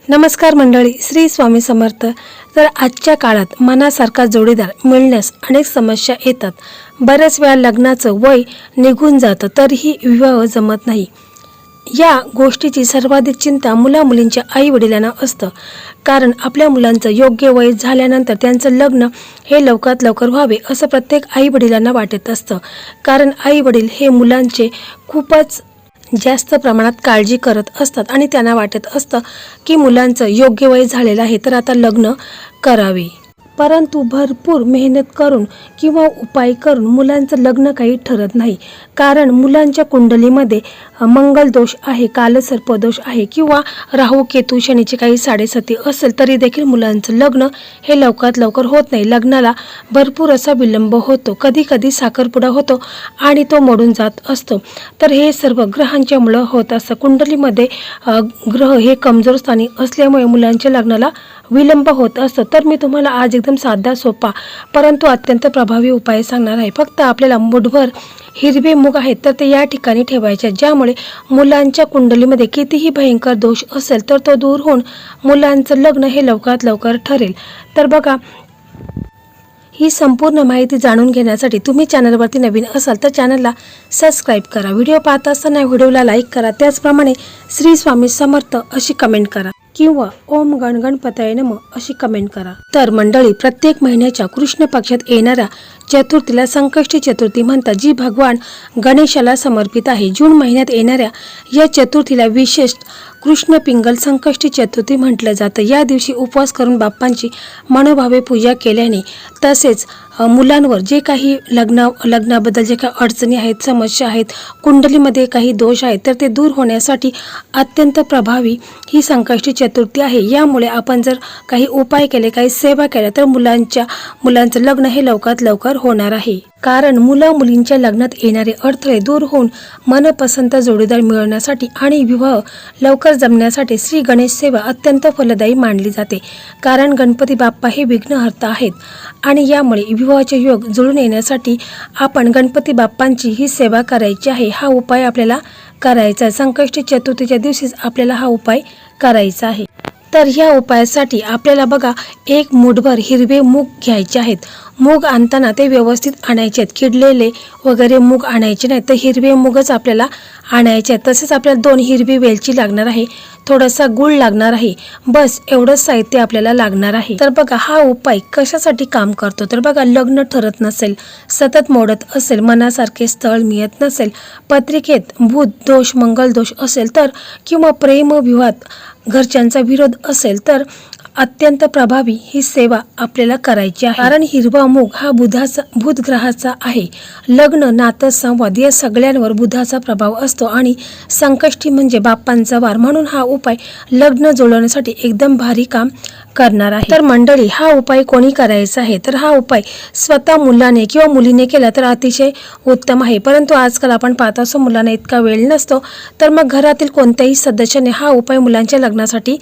नमस्कार मंडळी, श्री स्वामी समर्थ. तर आजच्या काळात मनासारखा जोडीदार मिळण्यास अनेक समस्या येतात. बऱ्याच वेळा लग्नाचं वय निघून जातं तरीही विवाह जमत नाही. या गोष्टीची सर्वाधिक चिंता मुलामुलींच्या आई वडिलांना असतं, कारण आपल्या मुलांचं योग्य वय झाल्यानंतर त्यांचं लग्न हे लवकरात लवकर व्हावे असं प्रत्येक आई वडिलांना वाटत असतं. कारण आई वडील हे मुलांचे खूपच जास्त प्रमाणात काळजी करत असतात आणि त्यांना वाटत असतं की मुलांचं योग्य वय झालेलं आहे तर आता लग्न करावे. परंतु भरपूर मेहनत करून किंवा उपाय करून मुलांचं लग्न काही ठरत नाही. कारण मुलांच्या कुंडलीमध्ये मंगल दोष आहे, कालसर्प दोष आहे किंवा राहू केतू शनीची काही साडेसाती असेल तरी देखील मुलांचं लग्न हे लवकरात लवकर होत नाही. लग्नाला भरपूर असा विलंब होतो, कधी कधी साखरपुडा होतो आणि तो मोडून जात असतो. तर हे सर्व ग्रहांच्या मुळे होत असतं. कुंडलीमध्ये ग्रह हे कमजोर स्थानी असल्यामुळे मुलांच्या लग्नाला विलंब होत असतो. तर मी तुम्हाला आज एकदम साधा सोपा परंतु अत्यंत प्रभावी उपाय सांगणार आहे. फक्त आपल्याला मुठभर हिरवे मूग आहेत तर ते या ठिकाणी ठेवायचे, ज्यामुळे मुलांच्या कुंडलीमध्ये कितीही भयंकर दोष असेल तर तो दूर होऊन मुलांचं लग्न हे लवकरात लवकर ठरेल. तर बघा, ही संपूर्ण माहिती जाणून घेण्यासाठी तुम्ही चॅनलवरती नवीन असाल तर चॅनलला सबस्क्राईब करा. व्हिडिओ पाहत असताना व्हिडिओला लाईक करा. त्याचप्रमाणे श्री स्वामी समर्थ अशी कमेंट करा किंवा ओम गण गणपतये नमः अशी कमेंट करा. तर मंडळी, प्रत्येक महिन्याच्या कृष्ण पक्षात येणाऱ्या चतुर्थीला संकष्टी चतुर्थी म्हणतात, जी भगवान गणेशाला समर्पित आहे. जून महिन्यात येणाऱ्या या चतुर्थीला विशेष कृष्ण पिंगल संकष्टी चतुर्थी म्हटलं जातं. या दिवशी उपवास करून बाप्पांची मनोभावे पूजा केल्याने तसेच मुलांवर जे काही लग्नाबद्दल जे काही अडचणी आहेत, समस्या आहेत, कुंडलीमध्ये काही दोष आहेत तर ते दूर होण्यासाठी अत्यंत प्रभावी ही संकष्टी चतुर्थी आहे. यामुळे आपण जर काही उपाय केले, काही सेवा केल्या तर मुलांचं लग्न हे लवकरात लवकर होणार आहे. कारण मुलींच्या लग्नात येणारे अडथळे दूर होऊन मनपसंत जोडीदार मिळवण्यासाठी आणि विवाह लवकर जमण्यासाठी श्री गणेश सेवा अत्यंत फलदायी मानली जाते. कारण गणपती बाप्पा हे विघ्नहर्ता आहेत आणि यामुळे विवाहाचे योग जुळून येण्यासाठी आपण गणपती बाप्पांची ही सेवा करायची आहे. हा उपाय आपल्याला करायचा आहे. संकष्टी चतुर्थीच्या दिवशीच आपल्याला हा उपाय करायचा आहे. तर ह्या उपायासाठी आपल्याला बघा, एक मुठभर हिरवे मूग घ्यायचे आहेत. मूग आणताना ते व्यवस्थित आणायचे आहेत, किडलेले वगैरे मूग आणायचे नाहीत, तर हिरवे मूगच आपल्याला आणायचे आहेत. तसेच आपल्याला 2 हिरवी वेलची लागणार आहे, थोडासा गुळ लागणार आहे. बस एवढंच साहित्य आपल्याला लागणार आहे. तर बघा, हा उपाय कशासाठी काम करतो तर बघा, लग्न ठरत नसेल, सतत मोडत असेल, मनासारखे स्थळ मिळत नसेल, पत्रिकेत भूत दोष मंगल दोष असेल तर किंवा प्रेम विवाद घरच्यांचा विरोध असेल तर अत्यंत प्रभावी ही सेवा आपल्याला करायची आहे. कारण हिरवा मूग हा बुध ग्रहाचा आहे. लग्न, नातं, संवाद या सगळ्यांवर बुधाचा प्रभाव असतो आणि संकष्टी म्हणजे बाप्पांचा वार, म्हणून हा उपाय लग्न जुळवण्यासाठी एकदम भारी काम करणार आहे. तर मंडळी, हा उपाय कोणी करायचा आहे तर हा उपाय स्वतः मुलाने किंवा मुलीने केला तर अतिशय उत्तम आहे. परंतु आजकाल आपण पाहत असतो मुलांना इतका वेळ नसतो, तर मग घरातील कोणत्याही सदस्याने हा उपाय मुलांच्या लग्नासाठी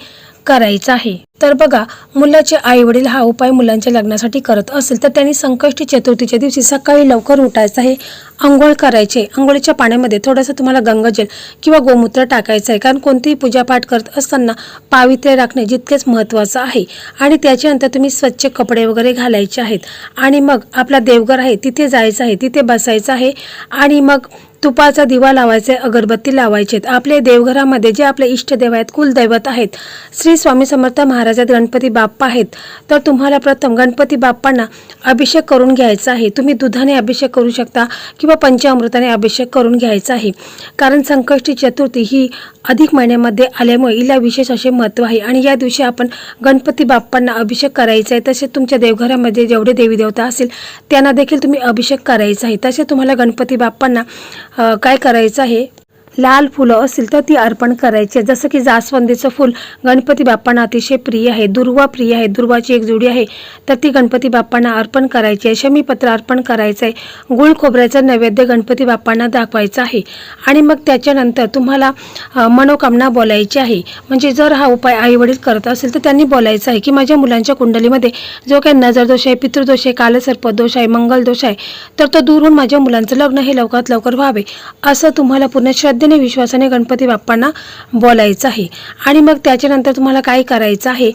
करायचा आहे. तर बघा, मुलाचे आई वडील हा उपाय मुलांच्या लग्नासाठी करत असेल तर त्यांनी संकष्टी चतुर्थीच्या दिवशी सकाळी लवकर उठायचं आहे, आंघोळ करायचे. आंघोळीच्या पाण्यामध्ये थोडंसं तुम्हाला गंगाजल किंवा गोमूत्र टाकायचं आहे. कारण कोणतीही पूजापाठ करत असताना पावित्र्य राखणे जितकेच महत्त्वाचं आहे. आणि त्याच्यानंतर तुम्ही स्वच्छ कपडे वगैरे घालायचे आहेत आणि मग आपला देवघर आहे तिथे जायचं आहे, तिथे बसायचं आहे आणि मग तुपाचा दिवा लावायचा आहे, अगरबत्ती लावायचे आहेत. आपले देवघरामध्ये जे आपले इष्टदेव आहेत, कुलदैवत आहेत, श्री स्वामी समर्थ महाराज गणपती बाप्पा आहेत, तर तुम्हाला प्रथम गणपती बाप्पांना अभिषेक करून घ्यायचा आहे. तुम्ही दुधाने अभिषेक करू शकता किंवा पंचामृताने अभिषेक करून घ्यायचा आहे. कारण संकष्टी चतुर्थी ही अधिक महिन्यामध्ये आल्यामुळे हिला विशेष असे महत्त्व आहे आणि या दिवशी आपण गणपती बाप्पांना अभिषेक करायचा आहे. तसेच तुमच्या देवघरामध्ये जेवढे देवी देवता असतील त्यांना देखील तुम्ही अभिषेक करायचा आहे. तसे तुम्हाला गणपती बाप्पांना काय करायचं आहे, लाल फुलं असतील तर ती अर्पण करायची. जसं की जास्वंदीचं फूल गणपती बाप्पांना अतिशय प्रिय आहे, दुर्वा प्रिय आहे, दुर्वाची एक जोडी आहे तर ती गणपती बाप्पांना अर्पण करायची आहे. शमीपत्र अर्पण करायचं आहे. गुळ खोबऱ्याचा नैवेद्य गणपती बाप्पांना दाखवायचा आहे आणि मग त्याच्यानंतर तुम्हाला मनोकामना बोलायची आहे. म्हणजे जर हा उपाय आई वडील करत असेल तर त्यांनी बोलायचं आहे की माझ्या मुलांच्या कुंडलीमध्ये जो काही नजर दोष आहे, पितृदोष आहे, कालसर्प दोष आहे, मंगल दोष आहे तर तो दूर होऊन माझ्या मुलांचं लग्न हे लवकरात लवकर व्हावे, असं तुम्हाला पूर्ण श्रद्धेने श्रद्धेने विश्वासाने गणपती बाप्पांना बोलायचं आहे. आणि मग त्याच्यानंतर तुम्हाला काय करायचं आहे,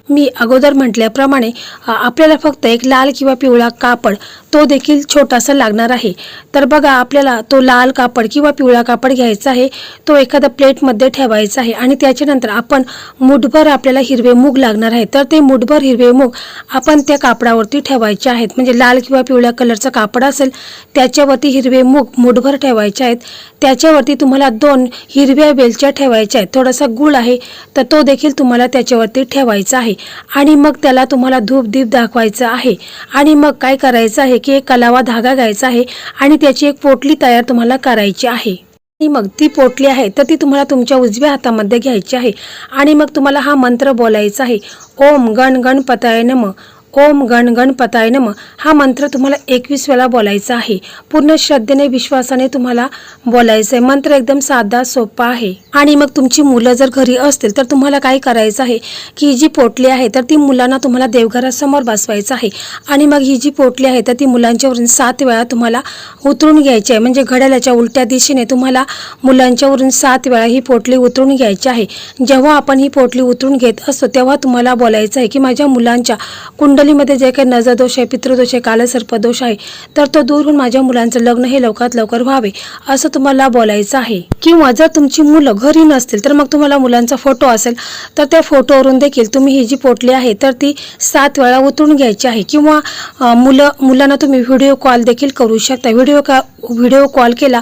मी अगोदर म्हटल्याप्रमाणे आपल्याला फक्त एक लाल किंवा पिवळा कापड तो देखील छोटासा लागणार आहे. तर बघा आपल्याला तो लाल कापड किंवा पिवळा कापड घ्यायचा आहे, तो एखादा प्लेटमध्ये ठेवायचा आहे. आणि त्याच्यानंतर आपण मुठभर आपल्याला हिरवे मूग लागणार आहे. तर ते मुठभर हिरवे मूग आपण त्या कापडावरती ठेवायचे आहेत. म्हणजे लाल किंवा पिवळ्या कलरचा कापड असेल त्याच्यावरती हिरवे मूग मुठभर ठेवायचे आहेत. त्याच्यावरती तुम्हाला 2 हिरव्या वेलच्या ठेवायच्या आहेत. थोडासा गूळ आहे तर तो देखील तुम्हाला त्याच्यावरती ठेवायचा आहे. आणि मग त्याला तुम्हाला धूप दीप दाखवायचं आहे. आणि मग काय करायचं आहे की एक कलावा धागा घ्यायचा आहे आणि त्याची एक पोटली तयार तुम्हाला करायची आहे. आणि मग ती पोटली आहे तर ती तुम्हाला तुमच्या उजव्या हातामध्ये घ्यायची आहे. आणि मग तुम्हाला हा मंत्र बोलायचा आहे, ओम गण गणपताय नमः, ओम गण गणपताय नमः. हा मंत्र तुम्हाला 21 वेळा बोलायचा आहे. पूर्ण श्रद्धेने विश्वासाने तुम्हाला बोलायचं आहे. मंत्र एकदम साधा सोपा आहे. आणि मग तुमची मुलं जर घरी असतील तर तुम्हाला काय करायचं आहे की ही जी पोटली आहे तर ती मुलांना तुम्हाला देवघरासमोर बसवायचं आहे. आणि मग ही जी पोटली आहे तर ती मुलांच्यावरून 7 वेळा तुम्हाला उतरून घ्यायची आहे. म्हणजे घड्याळाच्या उलट्या दिशेने तुम्हाला मुलांच्यावरून 7 वेळा ही पोटली उतरून घ्यायची आहे. जेव्हा आपण ही पोटली उतरून घेत असतो तेव्हा तुम्हाला बोलायचं आहे की माझ्या मुलांच्या कुंडलीमध्ये जे काही नजरदोष आहे, पितृदोष आहे, कालसर्पदोष आहे तर तो दूर होऊन माझ्या मुलांचं लग्न हे लवकरात लवकर व्हावे असं तुम्हाला बोलायचं आहे. किंवा जर तुमची मुलं घरी नसतील तर मग तुम्हाला मुलांचा फोटो असेल तर त्या फोटोवरून देखील तुम्ही ही जी पोटली आहे तर ती 7 वेळा उतरून घ्यायची आहे. किंवा मुलांना तुम्ही व्हिडिओ कॉल देखील करू शकता. व्हिडिओ कॉल केला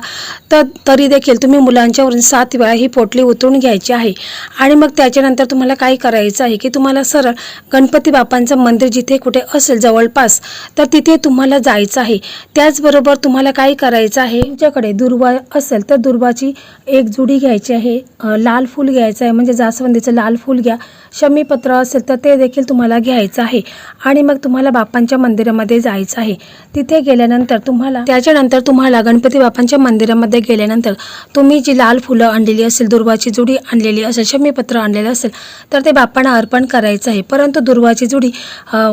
तर तरी देखील तुम्ही मुलांच्यावरून 7 वेळा ही पोटली उतरून घ्यायची आहे. आणि मग त्याच्यानंतर तुम्हाला काय करायचं आहे की तुम्हाला सरळ गणपती बाप्पांचं मंदिर जिथे कुठे असेल जवळपास तर तिथे तुम्हाला जायचं आहे. त्याचबरोबर तुम्हाला काय करायचं आहे, तुमच्याकडे दुर्वा असेल तर दुर्वाची एक जुडी घ्यायची आहे. लाल फूल घ्यायचं आहे, म्हणजे जास्वंदीचं लाल फूल घ्या. शमीपत्र असेल तर ते देखील तुम्हाला घ्यायचं आहे. आणि मग तुम्हाला बाप्पांच्या मंदिरामध्ये जायचं आहे. तिथे गेल्यानंतर त्याच्यानंतर तुम्हाला गणपती बाप्पांच्या मंदिरामध्ये गेल्यानंतर तुम्ही जी लाल फुलं आणलेली असेल, दुर्वाची जुडी आणलेली असेल, शमीपत्र आणलेलं असेल तर ते बाप्पांना अर्पण करायचं आहे. परंतु दुर्वाची जुडी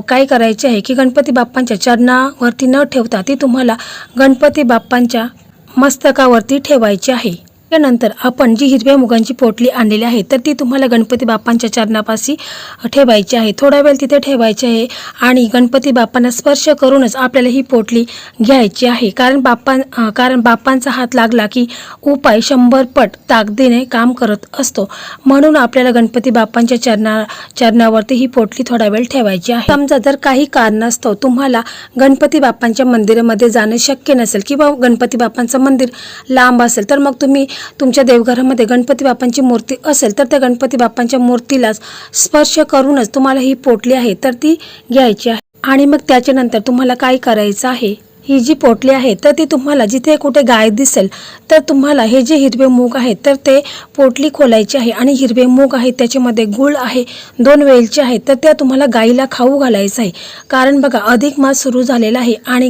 काय करायची आहे की गणपती बाप्पांच्या चरणावरती न ठेवता ती तुम्हाला गणपती बाप्पांच्या मस्तकावरती ठेवायची आहे. त्यानंतर आपण जी हिरव्या मुगांची पोटली आणलेली आहे तर ती तुम्हाला गणपती बाप्पांच्या चरणापाशी ठेवायची आहे. थोडा वेळ तिथे ठेवायची आहे आणि गणपती बाप्पांना स्पर्श करूनच आपल्याला ही पोटली घ्यायची आहे. कारण बाप्पांचा हात लागला की उपाय 100 पट ताकदीने काम करत असतो. म्हणून आपल्याला गणपती बाप्पांच्या चरणावरती ही पोटली थोडा वेळ ठेवायची आहे. समजा जर काही कारणास्तव तुम्हाला गणपती बाप्पांच्या मंदिरामध्ये जाणे शक्य नसेल किंवा गणपती बाप्पांचं मंदिर लांब असेल तर मग तुम्ही तुमच्या देवघरामध्ये गणपती बाप्पांची मूर्ती असेल तर त्या गणपती बाप्पांच्या मूर्तीला स्पर्श करूनच तुम्हाला ही पोटली आहे तर ती घ्यायची आहे. आणि मग त्याच्यानंतर तुम्हाला काय करायचं आहे, ही जी पोटली आहे तर ती तुम्हाला जिथे कुठे गाय दिसेल तर तुम्हाला हे जे हिरवे मूग आहेत तर ते पोटली खोलायची आहे. आणि हिरवे मूग आहेत त्याच्यामध्ये गूळ आहे, 2 वेलची आहेत तर त्या तुम्हाला गाईला खाऊ घालायचं आहे. कारण बघा अधिक मास सुरू झालेला आहे आणि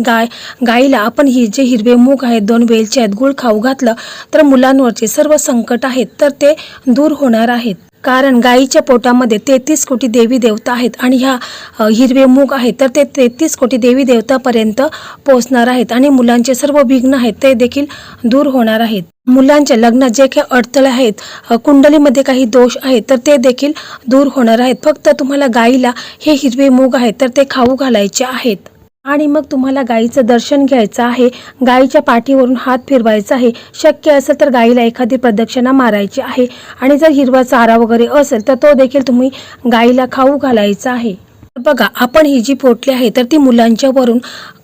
गाईला आपण ही जे हिरवे मूग आहेत, 2 वेलची आहेत, गूळ खाऊ घातलं तर मुलांवरचे सर्व संकट आहेत तर ते दूर होणार आहेत. कारण गाईच्या पोटामध्ये 33 कोटी देवी देवता आहेत आणि ह्या हिरवे मूग आहेत तर ते 33 कोटी देवी देवतापर्यंत पोहोचणार आहेत. आणि मुलांचे सर्व विघ्न आहेत ते देखील दूर होणार आहेत. मुलांच्या लग्नात जे काही अडथळे आहेत, कुंडलीमध्ये काही दोष आहेत तर ते देखील दूर होणार आहेत. फक्त तुम्हाला गाईला हे हिरवे मूग आहेत तर ते खाऊ घालायचे आहेत. आणि मग तुम्हाला गाईचं दर्शन घ्यायचं आहे. गाईच्या पाठीवरून हात फिरवायचा आहे. शक्य असेल तर गाईला एखादी प्रदक्षिणा मारायची आहे. आणि जर हिरवा चारा वगैरे असेल तर तो देखील तुम्ही गाईला खाऊ घालायचा आहे. बघा आपण ही जी पोटली आहे तर ती मुलांच्या वरून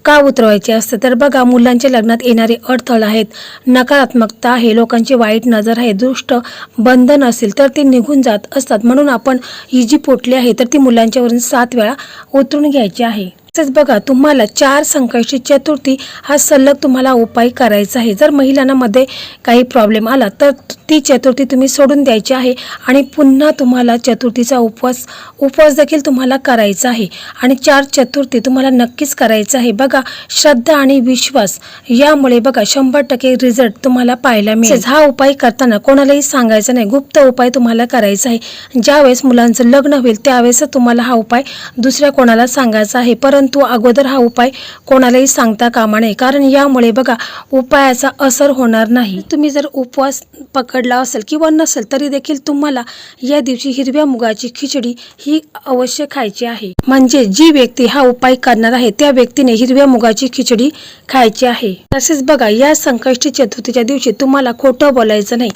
का उतरवायची असते, तर बघा मुलांच्या लग्नात येणारे अडथळे आहेत, नकारात्मकता आहे, लोकांची वाईट नजर आहे, दुष्ट बंधन असेल तर ते निघून जात असतात. म्हणून आपण ही जी पोटली आहे तर ती मुलांच्यावरून 7 वेळा उतरून घ्यायची आहे. तसेच बघा तुम्हाला 4 संकष्टी चतुर्थी हा सलग तुम्हाला उपाय करायचा आहे. जर महिलांमध्ये काही प्रॉब्लेम आला तर ती चतुर्थी तुम्ही सोडून द्यायची आहे आणि पुन्हा तुम्हाला चतुर्थीचा उपवास देखील तुम्हाला करायचा आहे. आणि 4 चतुर्थी तुम्हाला नक्कीच करायचं आहे. बघा श्रद्धा आणि विश्वास यामुळे बघा 100% रिझल्ट तुम्हाला पाहायला मिळेल. हा उपाय करताना कोणालाही सांगायचा नाही, गुप्त उपाय तुम्हाला करायचा आहे. ज्यावेळेस मुलांचं लग्न होईल त्यावेळेस तुम्हाला हा उपाय दुसऱ्या कोणाला सांगायचा आहे. परंतु परंतु अगोदर हा उपाय कोणालाही सांगता कामा नये, कारण यामुळे बघा उपायाचा असर होणार नाही. तुम्ही जर उपवास पकडला असेल किंवा नसेल तरी देखील तुम्हाला या दिवशी हिरव्या मुगाची खिचडी ही अवश्य खायची आहे. म्हणजे जी व्यक्ती हा उपाय करणार आहे त्या व्यक्तीने हिरव्या मुगाची खिचडी खायची आहे. तसेच बघा या संकष्टी चतुर्थीच्या दिवशी तुम्हाला खोटं बोलायचं नाही,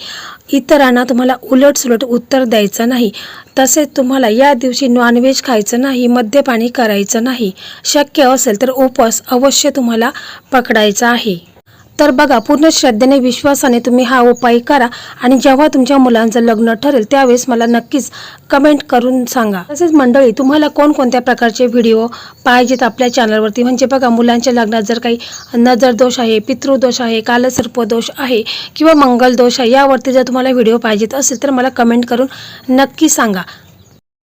इतरांना तुम्हाला उलटसुलट उत्तर द्यायचं नाही. तसेच तुम्हाला या दिवशी नॉनव्हेज खायचं नाही, मद्यपानी करायचं नाही. शक्य असेल तर उपवास अवश्य तुम्हाला पकडायचा आहे. तर बघा पूर्ण श्रद्धेने विश्वासाने तुम्ही हा उपाय करा आणि जेव्हा तुमच्या मुलांचं लग्न ठरेल त्यावेळेस मला नक्कीच कमेंट करून सांगा. तसेच मंडळी तुम्हाला कोणकोणत्या प्रकारचे व्हिडिओ पाहिजेत आपल्या चॅनलवरती, म्हणजे बघा मुलांच्या लग्नात जर काही नजर दोष आहे, पितृदोष आहे, कालसर्पदोष आहे किंवा मंगल दोष आहे, यावरती जर तुम्हाला व्हिडिओ पाहिजेत असेल तर मला कमेंट करून नक्की सांगा.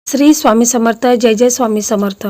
श्री स्वामी समर्थ. जय जय स्वामी समर्थ.